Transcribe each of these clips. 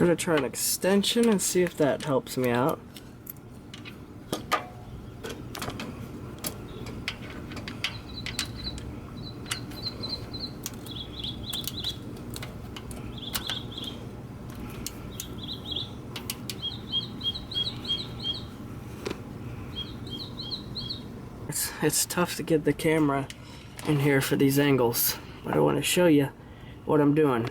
gonna try an extension and see if that helps me out. It's tough to get the camera in here for these angles, but I want to show you what I'm doing.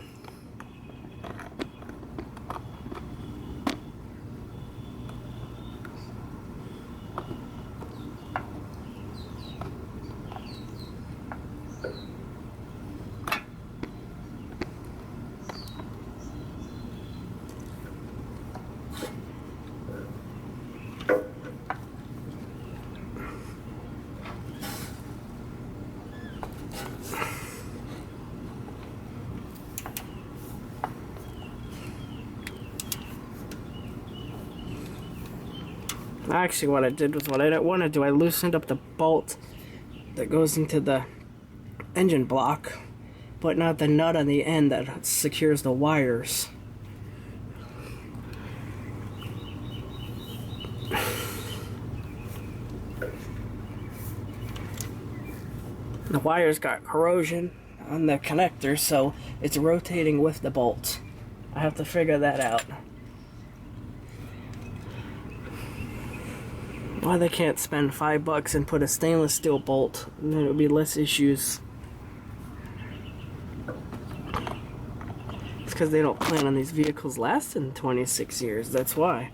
Actually, what I did was what I didn't want to do. I loosened up the bolt that goes into the engine block, but not the nut on the end that secures the wires. The wires got corrosion on the connector, so it's rotating with the bolt. I have to figure that out. Why they can't spend $5 and put a stainless steel bolt, and then it would be less issues. It's because they don't plan on these vehicles lasting 26 years, that's why.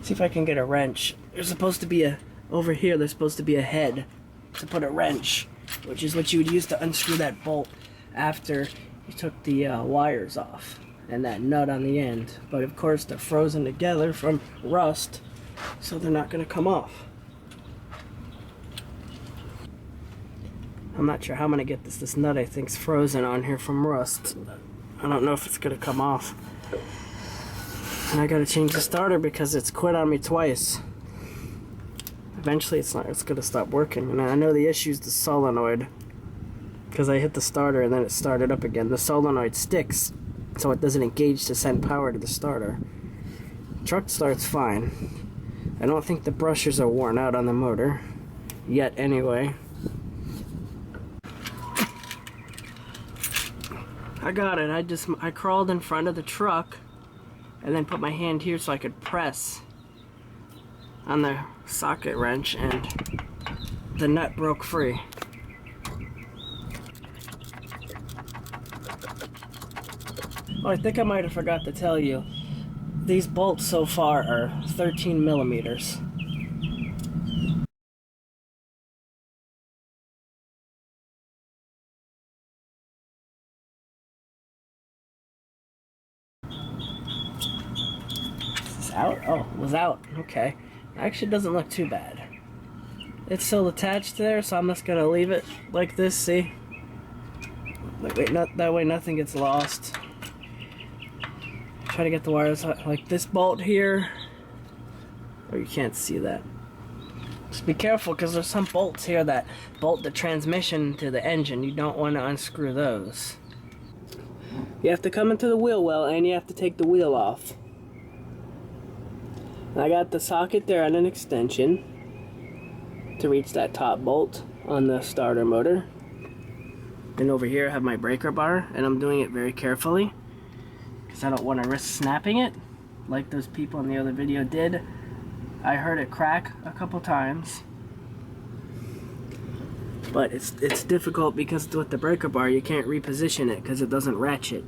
See if I can get a wrench. There's supposed to be over here there's supposed to be a head to put a wrench, which is what you would use to unscrew that bolt after you took the wires off and that nut on the end. But of course they're frozen together from rust, so they're not going to come off. I'm not sure how I'm going to get this. This nut I think's frozen on here from rust. I don't know if it's going to come off. And I gotta change the starter because it's quit on me twice. Eventually it's gonna stop working. And I know the issue is the solenoid, because I hit the starter and then it started up again. The solenoid sticks, so it doesn't engage to send power to the starter. Truck starts fine. I don't think the brushers are worn out on the motor yet anyway. I got it. I crawled in front of the truck and then put my hand here so I could press on the socket wrench, and the nut broke free. Oh, I think I might have forgot to tell you, these bolts so far are 13 millimeters. Out? Oh, it was out. Okay. Actually, doesn't look too bad. It's still attached there, so I'm just gonna leave it like this, see? That way nothing gets lost. Try to get the wires like this bolt here. Oh, you can't see that. Just be careful, because there's some bolts here that bolt the transmission to the engine. You don't want to unscrew those. You have to come into the wheel well, and you have to take the wheel off. I got the socket there and an extension to reach that top bolt on the starter motor. And over here I have my breaker bar, and I'm doing it very carefully because I don't want to risk snapping it like those people in the other video did. I heard it crack a couple times, but it's difficult because with the breaker bar you can't reposition it because it doesn't ratchet.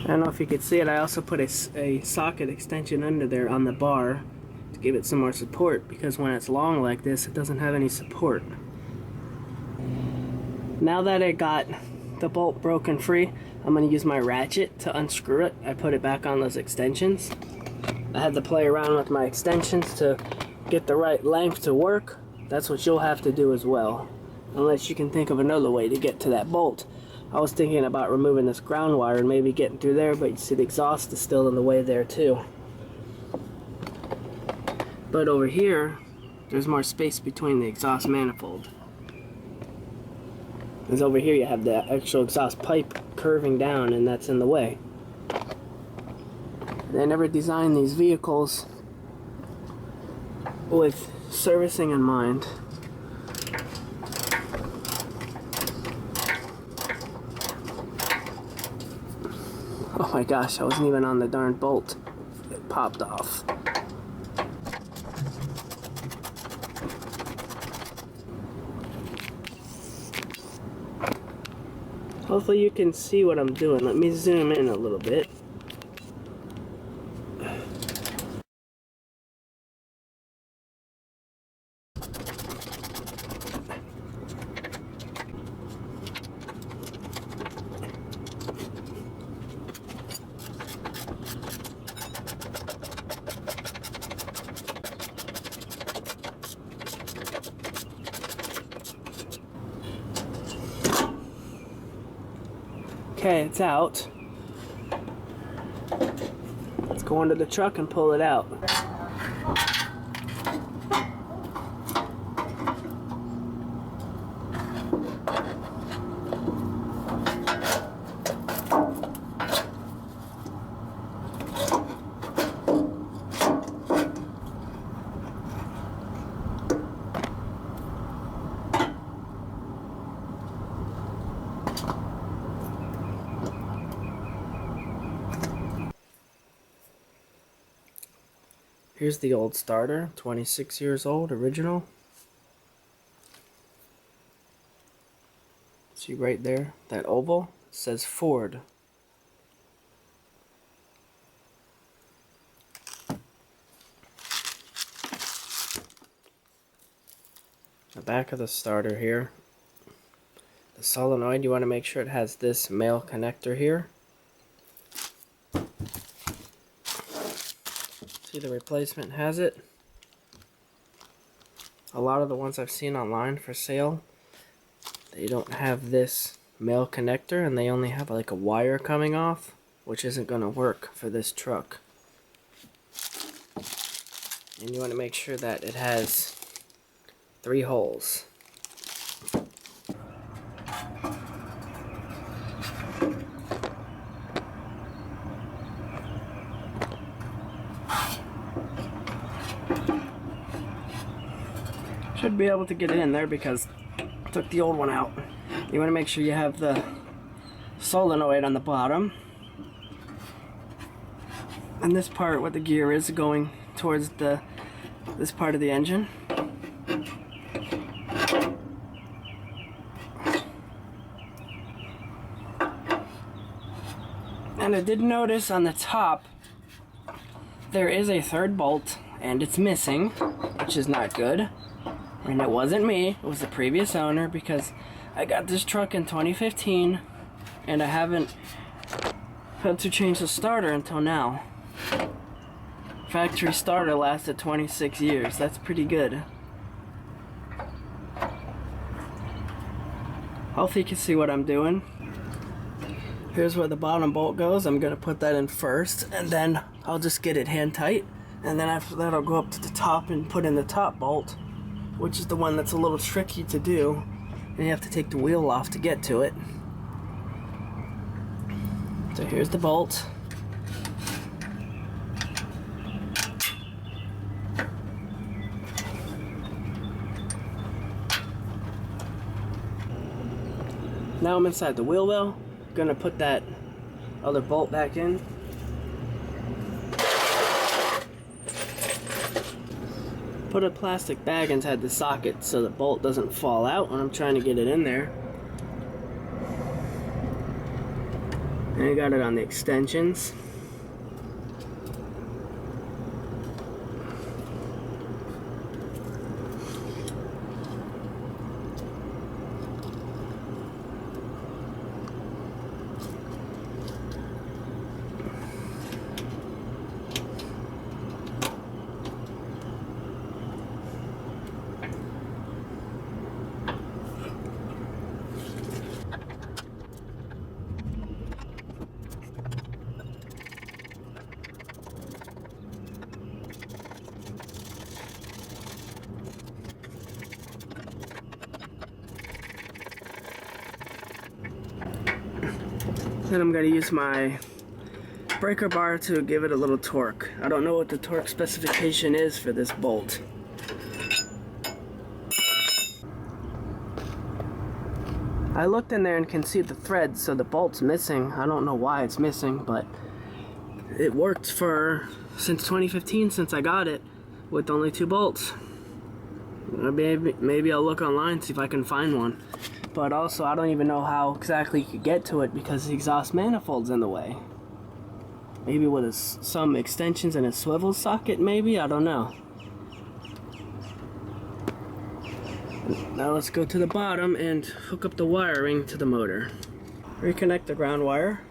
I don't know if you could see it, I also put a socket extension under there on the bar to give it some more support, because when it's long like this, it doesn't have any support. Now that I got the bolt broken free, I'm going to use my ratchet to unscrew it. I put it back on those extensions. I had to play around with my extensions to get the right length to work. That's what you'll have to do as well, unless you can think of another way to get to that bolt. I was thinking about removing this ground wire and maybe getting through there, but you see the exhaust is still in the way there too. But over here, there's more space between the exhaust manifold. Because over here you have the actual exhaust pipe curving down, and that's in the way. They never designed these vehicles with servicing in mind. Oh my gosh, I wasn't even on the darn bolt. It popped off. Hopefully you can see what I'm doing. Let me zoom in a little bit. Okay, it's out. Let's go under the truck and pull it out. Here's the old starter, 26 years old, original. See right there, that oval says Ford. The back of the starter here. The solenoid, you want to make sure it has this male connector here. See, the replacement has it. A lot of the ones I've seen online for sale, they don't have this male connector and they only have like a wire coming off, which isn't going to work for this truck. And you want to make sure that it has 3 holes. Should be able to get it in there because I took the old one out. You want to make sure you have the solenoid on the bottom. And this part where the gear is going towards this part of the engine. And I did notice on the top there is a 3rd bolt and it's missing, which is not good. And it wasn't me, it was the previous owner, because I got this truck in 2015 and I haven't had to change the starter until now. Factory starter lasted 26 years, that's pretty good. Hopefully you can see what I'm doing. Here's where the bottom bolt goes. I'm going to put that in first and then I'll just get it hand tight, and then after that I'll go up to the top and put in the top bolt, which is the one that's a little tricky to do, and you have to take the wheel off to get to it. So here's the bolt. Now I'm inside the wheel well. I'm gonna put that other bolt back in. Put a plastic bag inside the socket so the bolt doesn't fall out when I'm trying to get it in there. And I got it on the extensions. Then I'm going to use my breaker bar to give it a little torque. I don't know what the torque specification is for this bolt. I looked in there and can see the thread, so the bolt's missing. I don't know why it's missing, but it worked for since 2015, since I got it, with only 2 bolts. Maybe I'll look online, see if I can find one. But also, I don't even know how exactly you could get to it because the exhaust manifold's in the way. Maybe with some extensions and a swivel socket, maybe? I don't know. Now let's go to the bottom and hook up the wiring to the motor. Reconnect the ground wire.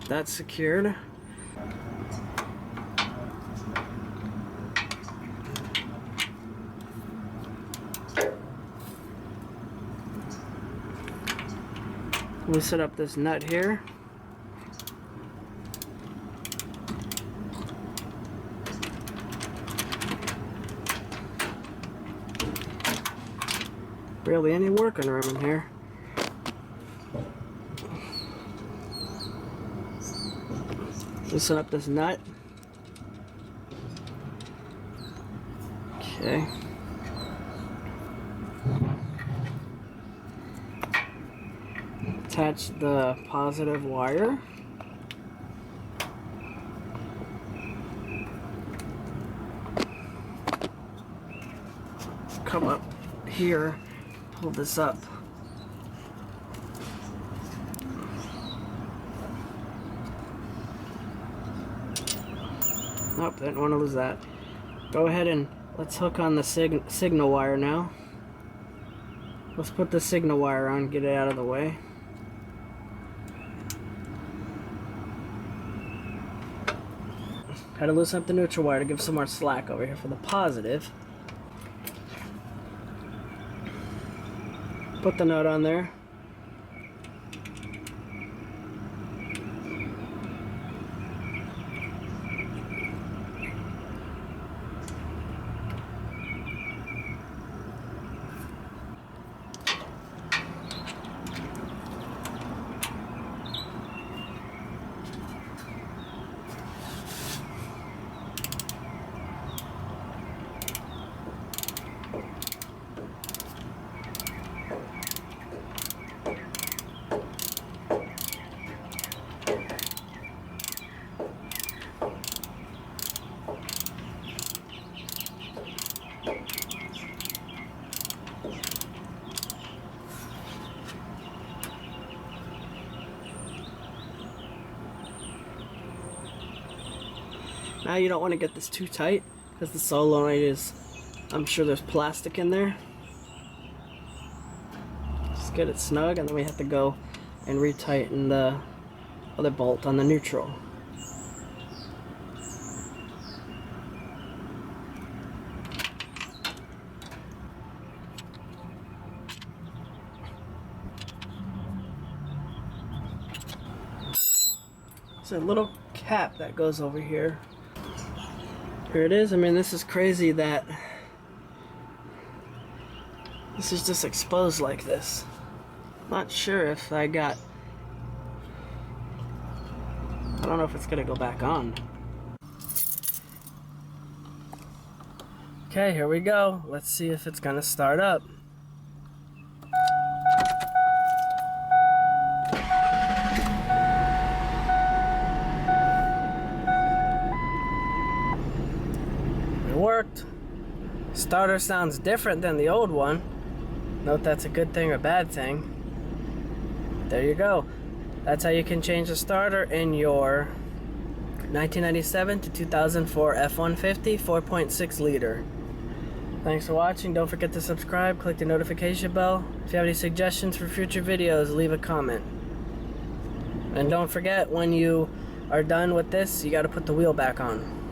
That's secured. We'll set up this nut here. Barely any working room in here. Loosen up this nut. Okay. Attach the positive wire. Come up here, pull this up. Nope, didn't want to lose that. Go ahead and let's hook on the signal wire now. Let's put the signal wire on, get it out of the way. Had to loosen up the neutral wire to give some more slack over here for the positive. Put the nut on there. Now you don't want to get this too tight because the solenoid is, I'm sure there's plastic in there. Just get it snug, and then we have to go and retighten the other bolt on the neutral. There's a little cap that goes over here. Here it is. I mean, this is crazy that this is just exposed like this. Not sure if I don't know if it's gonna go back on. Okay, here we go. Let's see if it's gonna start up. Worked. Starter sounds different than the old one. Note that's a good thing or bad thing. There you go. That's how you can change the starter in your 1997 to 2004 F-150 4.6 liter. Thanks for watching. Don't forget to subscribe, click the notification bell. If you have any suggestions for future videos, leave a comment. And don't forget, when you are done with this, you got to put the wheel back on.